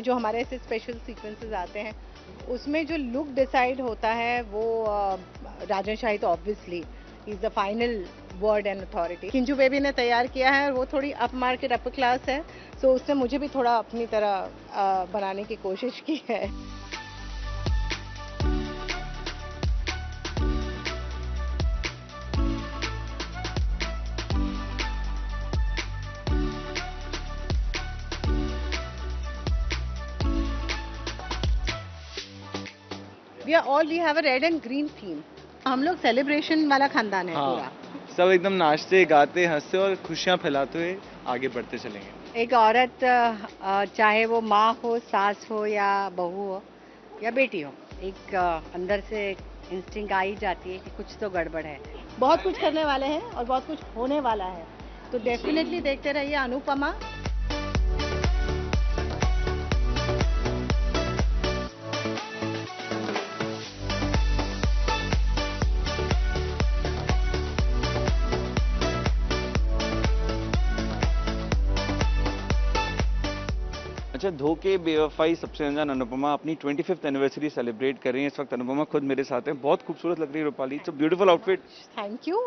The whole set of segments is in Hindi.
जो हमारे ऐसे स्पेशल सीक्वेंसेस आते हैं उसमें जो लुक डिसाइड होता है वो राजन शाही तो obviously is the final word and authority. किंजू baby ने तैयार किया है और वो थोड़ी अप मार्केट अपर क्लास है, सो उसने मुझे भी थोड़ा अपनी तरह बनाने की कोशिश की है। We have a red and green theme. हम लोग सेलिब्रेशन वाला खानदान है पूरा। सब एकदम नाचते गाते हंसते और खुशियाँ फैलाते हुए आगे बढ़ते चलेंगे। एक औरत चाहे वो माँ हो, सास हो या बहू हो या बेटी हो, एक अंदर से इंस्टिंक्ट आ ही जाती है कि कुछ तो गड़बड़ है। बहुत कुछ करने वाले हैं और बहुत कुछ होने वाला है, तो डेफिनेटली देखते रहिए अनुपमा। अच्छा, धोखे बेवफाई सबसे अनजान अनुपमा अपनी 25th एनिवर्सरी सेलिब्रेट कर रही हैं। इस वक्त अनुपमा खुद मेरे साथ हैं। बहुत खूबसूरत लग रही है Rupali. It's a beautiful outfit. Thank you.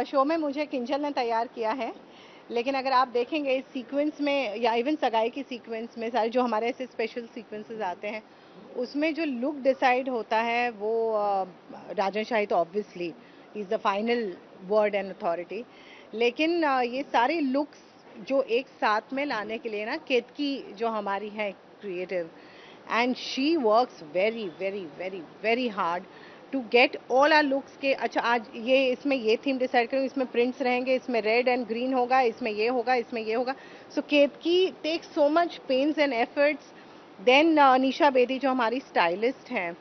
Show में मुझे किंजल ने तैयार किया है, लेकिन अगर आप देखेंगे इस सीक्वेंस में या इवन सगाई की सीक्वेंस में सारे जो हमारे ऐसे स्पेशल सीक्वेंसेस आते हैं उसमें जो लुक डिसाइड होता है वो राजन शाही तो obviously is the final word and authority. लेकिन ये सारे लुक्स जो एक साथ में लाने के लिए ना केतकी जो हमारी है creative, and she works very very very very hard to get all our looks के। अच्छा, आज ये इसमें ये थीम डिसाइड करूँ, इसमें प्रिंट्स रहेंगे, इसमें रेड एंड ग्रीन होगा, इसमें ये होगा, इसमें ये होगा। So Ketki take so much pains and efforts. Then Nisha Bedi जो हमारी स्टाइलिस्ट हैं,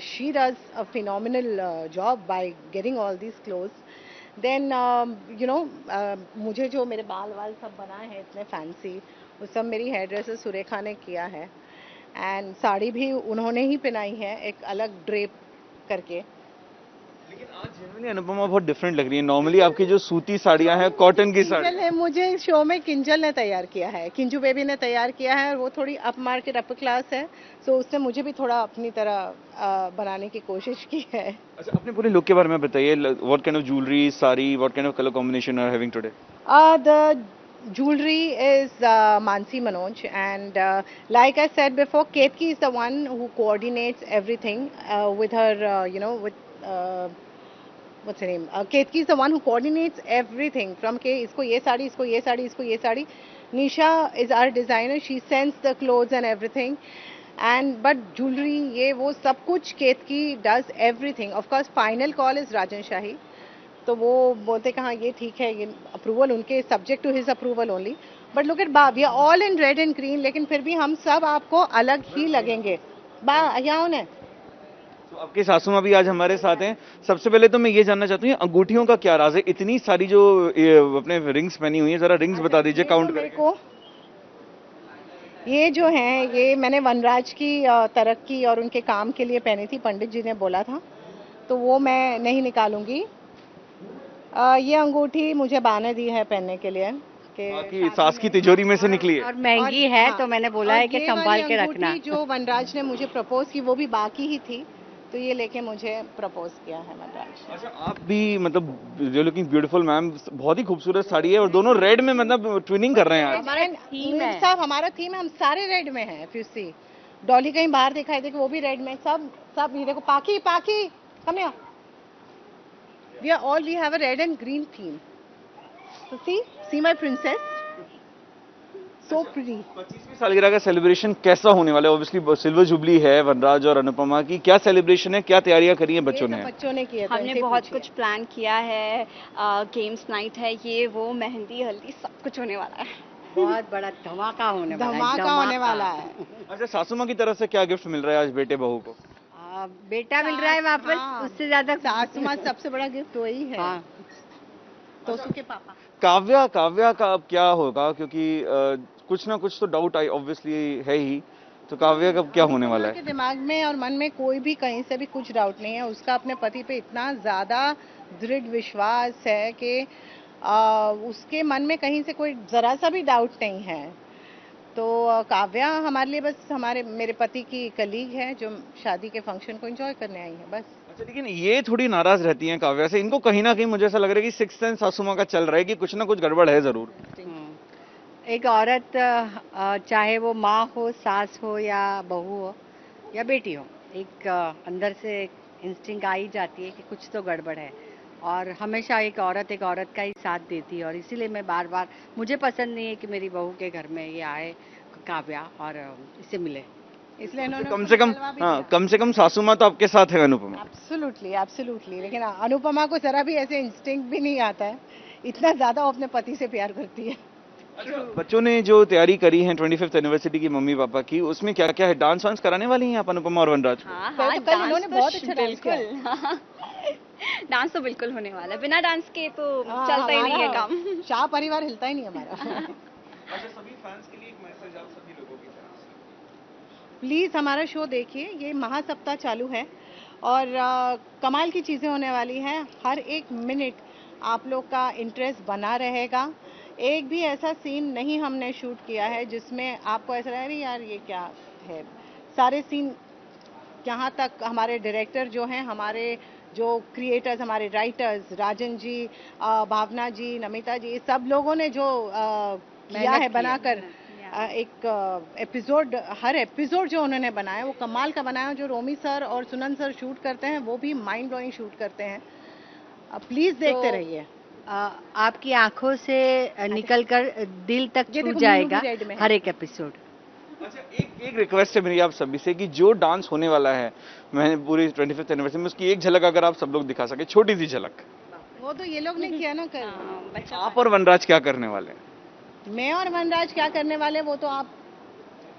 she does a phenomenal job by getting all these clothes. Then मुझे जो मेरे बाल वाल सब बनाए हैं इतने फैंसी, वो सब मेरी हेयर ड्रेसर सुरेखा ने किया है। एंड साड़ी भी उन्होंने ही पहनाई है एक अलग ड्रेप करके। लेकिन आज जनरली अनुपमा बहुत डिफरेंट लग रही है। नॉर्मली आपकी जो सूती साड़ियाँ हैं, कॉटन की साड़ी। किंजल है, मुझे शो में किंजल ने तैयार किया है, किंजू बेबी ने तैयार किया है और वो थोड़ी अप मार्केट अपर क्लास है, सो उसने मुझे भी थोड़ा अपनी तरह बनाने की कोशिश की है। अच्छा, अपने पूरे लुक के बारे में बताइए। What kind of jewellery, sari, what kind of colour combination are having today? The jewelry is Mansi Manoj, and like I said before, Ketki is the one who coordinates everything with her, with uh, what's her name? Ketki is the one who coordinates everything from के इसको ये साड़ी, इसको ये साड़ी, इसको ये sari. Nisha is our designer. She sends the clothes and everything. And but jewelry ये वो सब कुछ Ketki does everything. Of course, final call is Rajan Shahi. तो वो बोलते कि हाँ ये ठीक है, ये अप्रूवल उनके, subject to his approval only. But look at बा, we are all in red and green, लेकिन फिर भी हम सब आपको अलग ही लगेंगे। बा यहाँ ने तो आपकी सासू माँ भी आज हमारे साथ हैं। सबसे पहले तो मैं ये जानना चाहती हूँ, अंगूठियों का क्या राज है? इतनी सारी जो अपने रिंग्स पहनी हुई है, जरा रिंग्स बता दीजिए काउंट मेरे करके। को ये जो हैं ये मैंने वनराज की तरक्की और उनके काम के लिए पहनी थी, पंडित जी ने बोला था, तो वो मैं नहीं निकालूंगी। ये अंगूठी मुझे बा ने दी है पहनने के लिए बाकी सास की तिजोरी में से निकली है। और महंगी है, तो मैंने बोला है कि संभाल के रखना। जो वनराज ने मुझे प्रपोज की वो भी बाकी ही थी, तो ये लेके मुझे प्रपोज किया है वनराज। अच्छा, आप भी मतलब यू लुकिंग ब्यूटीफुल मैम। बहुत ही खूबसूरत साड़ी है और दोनों रेड में मतलब ट्विनिंग कर रहे हैं आज। हमारा थीम है साहब, हमारा थीम है, हम सारे रेड में हैं। इफ यू सी डॉली कहीं बाहर दिखाई दे कि वो भी रेड में, सब सब ये देखो, पाखी पाखी come here, we have a red and green theme. So see my princess, so pretty. 25वीं सालगिरह का सेलिब्रेशन कैसा होने वाला है? ऑब्वियसली सिल्वर जुबली है वनराज और अनुपमा की। क्या सेलिब्रेशन है, क्या तैयारियां करी हैं बच्चों ने? बच्चों ने किया, हमने बहुत कुछ प्लान किया है। गेम्स नाइट है, ये वो, मेहंदी हल्दी सब कुछ होने वाला है। बहुत बड़ा धमाका होने वाला है। धमाका होने वाला है। अच्छा, सासू माँ की तरफ से क्या गिफ्ट मिल रहा है आज बेटे बहू को? बेटा मिल रहा है वापस। हाँ, उससे ज्यादा सासू माँ सबसे बड़ा गिफ्ट वही है। हाँ। तो उसके पापा काव्या का अब क्या होगा? क्योंकि कुछ ना कुछ तो डाउट आई ऑब्वियसली है ही। तो काव्या का क्या होने वाला है? के दिमाग में और मन में कोई भी कहीं से भी कुछ डाउट नहीं है। उसका अपने पति पे इतना ज्यादा दृढ़ विश्वास है कि उसके मन में कहीं से कोई जरा सा भी डाउट नहीं है। तो काव्या हमारे लिए बस मेरे पति की कलीग है जो शादी के फंक्शन को एंजॉय करने आई है बस। अच्छा, लेकिन ये थोड़ी नाराज रहती हैं काव्या से, इनको कहीं ना कहीं मुझे ऐसा लग रहा है कि सिक्स सेंस सासू माँ का चल रहा है कि कुछ ना कुछ गड़बड़ है जरूर। एक औरत चाहे वो माँ हो, सास हो या बहू हो या बेटी हो, एक अंदर से एक इंस्टिंक्ट आ ही जाती है कि कुछ तो गड़बड़ है। और हमेशा एक औरत का ही साथ देती है, और इसीलिए मैं बार बार, मुझे पसंद नहीं है कि मेरी बहू के घर में ये आए काव्या और इससे मिले, इसलिए इन्होंने कम से कम, हाँ, कम से कम सासू माँ तो आपके साथ है अनुपमा। Absolutely absolutely. लेकिन अनुपमा को जरा भी ऐसे इंस्टिंक्ट भी नहीं आता है, इतना ज्यादा वो अपने पति से प्यार करती है। बच्चों ने जो तैयारी करी है 25th एनिवर्सरी की मम्मी पापा की, उसमें क्या क्या है? डांस वांस कराने वाली हैं आप अनुपमा और वनराज को? हाँ कल हाँ, तो कल इन्होंने डांस बहुत तो अच्छा डांस किया। बिल्कुल। डांस तो बिल्कुल होने वाला है, बिना डांस के तो हाँ, चलता ही नहीं है हमारा काम। शाह परिवार हिलता ही नहीं हमारा। अच्छा, सभी फैंस के लिए एक मैसेज आप सभी लोगों की तरफ से। प्लीज हमारा शो देखिए, ये महासप्ताह चालू है और कमाल की चीजें होने वाली हैं। हर एक मिनट आप लोग का इंटरेस्ट बना रहेगा। एक भी ऐसा सीन नहीं हमने शूट किया है जिसमें आपको ऐसा लगे यार ये क्या है। सारे सीन, यहाँ तक हमारे डायरेक्टर जो हैं, हमारे जो क्रिएटर्स, हमारे राइटर्स, राजन जी, भावना जी, नमिता जी, सब लोगों ने जो किया है बनाकर एक एपिसोड, हर एपिसोड जो उन्होंने बनाया वो कमाल का बनाया। जो रोमी सर और सुनन सर शूट करते हैं वो भी माइंड ब्लोइंग शूट करते हैं। प्लीज देखते रहिए। आपकी आंखों से निकलकर दिल तक ये छू देखो, जाएगा मीनू भी रेड में है। हर एक एपिसोड। अच्छा, एक रिक्वेस्ट है मेरी आप सभी से कि जो डांस होने वाला है मैं पूरी 25th एनिवर्सरी में, उसकी एक झलक अगर आप सब लोग दिखा सके, छोटी सी झलक। वो तो ये लोग ने किया ना कर। बच्चा आप और वनराज क्या करने वाले हैं? मैं और वनराज क्या करने वाले वो तो आप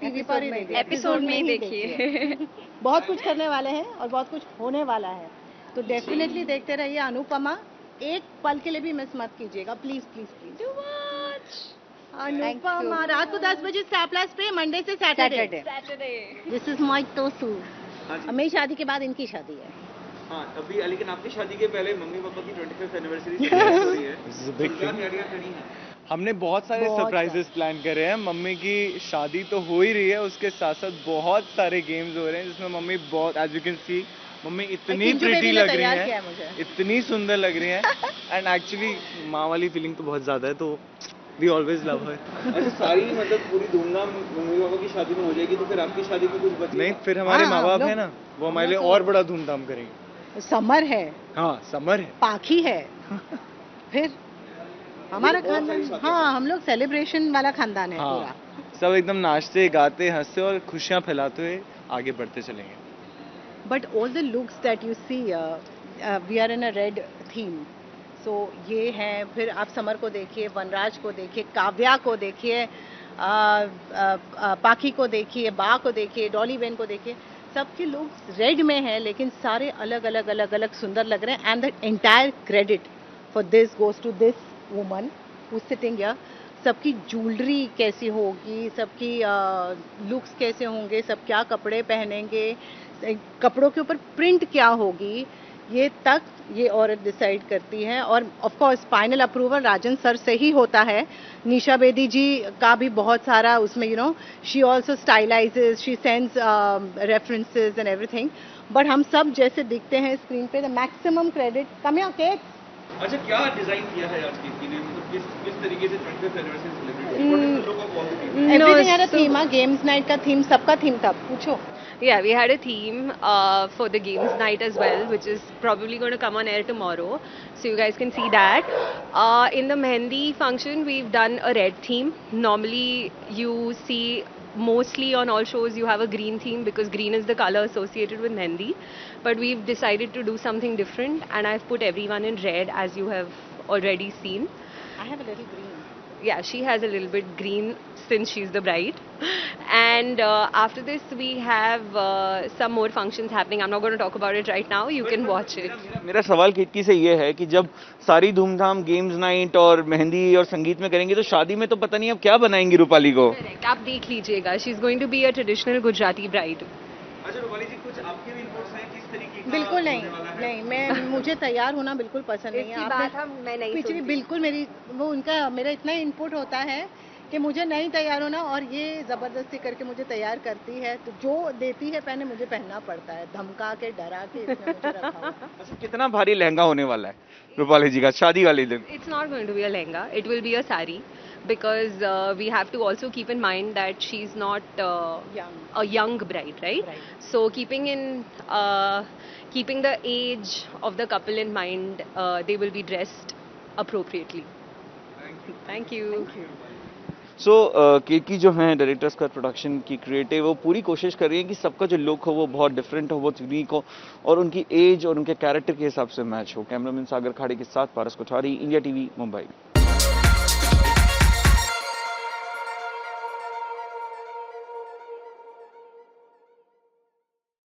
टीवी पर ही देखिए, एपिसोड में ही देखिए। देखिए। बहुत कुछ करने वाले हैं और बहुत कुछ होने वाला है, तो डेफिनेटली देखते रहिए। अनुपमा एक पल के लिए भी मिस मत कीजिएगा, प्लीज प्लीज प्लीज। अनुपमा रात को 10 बजे स्टार प्लस पे, मंडे से Saturday. Saturday. This is my तोसू। मेरी शादी के बाद इनकी शादी है। हाँ, अभी लेकिन आपकी शादी के पहले मम्मी पापा की 25th एनिवर्सरी हो रही है। क्या तैयारियां करी हैं? हमने बहुत सारे सरप्राइजेस प्लान करे हैं। मम्मी की शादी तो हो ही रही है, उसके साथ साथ बहुत सारे गेम्स हो रहे हैं जिसमें मम्मी बहुत, as you can see, mummy इतनी प्रिटी लग रही है, इतनी सुंदर लग रही है। एंड एक्चुअली माँ वाली फीलिंग तो बहुत ज्यादा है, तो वी ऑलवेज लव हर। अच्छा, सारी मतलब पूरी धूमधाम मम्मी पापा की शादी में हो जाएगी, तो फिर आपकी शादी की कुछ बची? नहीं, फिर हमारे हाँ, माँ बाप लोग- है ना, वो हमारे लिए और बड़ा धूमधाम करेंगे। समर है, हाँ, समर है, पाखी है, फिर हमारा खानदान, हाँ हम लोग सेलिब्रेशन वाला खानदान है पूरा। हाँ, सब एकदम नाचते गाते हंसते और खुशियाँ फैलाते हुए आगे बढ़ते चलेंगे। But all the looks that you see, we are in a red theme. So ये है, फिर आप समर को देखिए, वनराज को देखिए, काव्या को देखिए, पाखी को देखिए, बा को देखिए, डॉली बेन को देखिए, सबके लुक्स रेड में है, लेकिन सारे अलग अलग अलग अलग सुंदर लग रहे हैं। And the entire credit for this goes to this woman who sitting here. सबकी ज्वेलरी कैसी होगी, सबकी लुक्स कैसे होंगे, सब क्या कपड़े पहनेंगे, कपड़ों के ऊपर प्रिंट क्या होगी, ये तक ये औरत डिसाइड करती है। और of course final approval Rajan sir से ही होता है। निशा बेदी जी का भी बहुत सारा उसमें, you know, she also stylizes, she sends references and everything. But हम सब जैसे दिखते हैं स्क्रीन पे, the maximum credit come here केक। अच्छा, क्या डिजाइन किया है आज की ने, मतलब किस तरीके से 25th anniversary celebrate? What is the look of all the people? Everything had a theme. Games night का थीम, सबका थीम था, पूछो। Yeah, we had a theme for the games night as well, which is probably going to come on air tomorrow, so you guys can see that. In the Mehndi function, we've done a red theme. Normally, you see mostly on all shows you have a green theme because green is the color associated with Mehndi, but we've decided to do something different, and I've put everyone in red, as you have already seen. I have a little green. Yeah, she has a little bit green since she's the bride. And after this we have some more functions happening. I'm not going to talk about it right now. You can watch it. मेरा सवाल किटकी से ये है कि जब सारी धूमधाम गेम्स नाइट और मेहंदी और संगीत में करेंगे, तो शादी में तो पता नहीं अब क्या बनाएंगी रूपाली को। Correct. आप देख लीजिएगा. She's going to be a traditional Gujarati bride. अच्छा रूपाली जी, कुछ आपके भी इनपुट्स हैं किस तरीके का? बिल्कुल नहीं, नहीं, मैं मुझे तैयार होना बिल्कुल पसंद नहीं है। इसकी बात हम मैं नहीं पिछली सुनती। बिल्कुल मेरी वो उनका मेरा इतना इनपुट होता है कि मुझे नहीं तैयार होना और ये ज़बरदस्ती करके मुझे तैयार करती है, तो जो देती है पहने मुझे पहनना पड़ता है, धमका के डरा के इसने मुझे रखा हुआ है। अच्छा, कितना भारी लहंगा होने वाला है रूपाली जी का शादी वाले दिन? It's not going to be a lehenga. It will be a sari because we have to also keep in mind that she's not Young. a young bride, right? Right. So keeping the age of the couple in mind, they will be dressed appropriately. Thank you. सो केकी जो हैं डायरेक्टर्स का प्रोडक्शन की क्रिएटिव, वो पूरी कोशिश कर रही है कि सबका जो लुक हो वो बहुत डिफरेंट हो, बहुत यूनिक हो और उनकी एज और उनके कैरेक्टर के हिसाब से मैच हो। कैमरामैन सागर खाड़ी के साथ पारस कोठारी, इंडिया टीवी, मुंबई।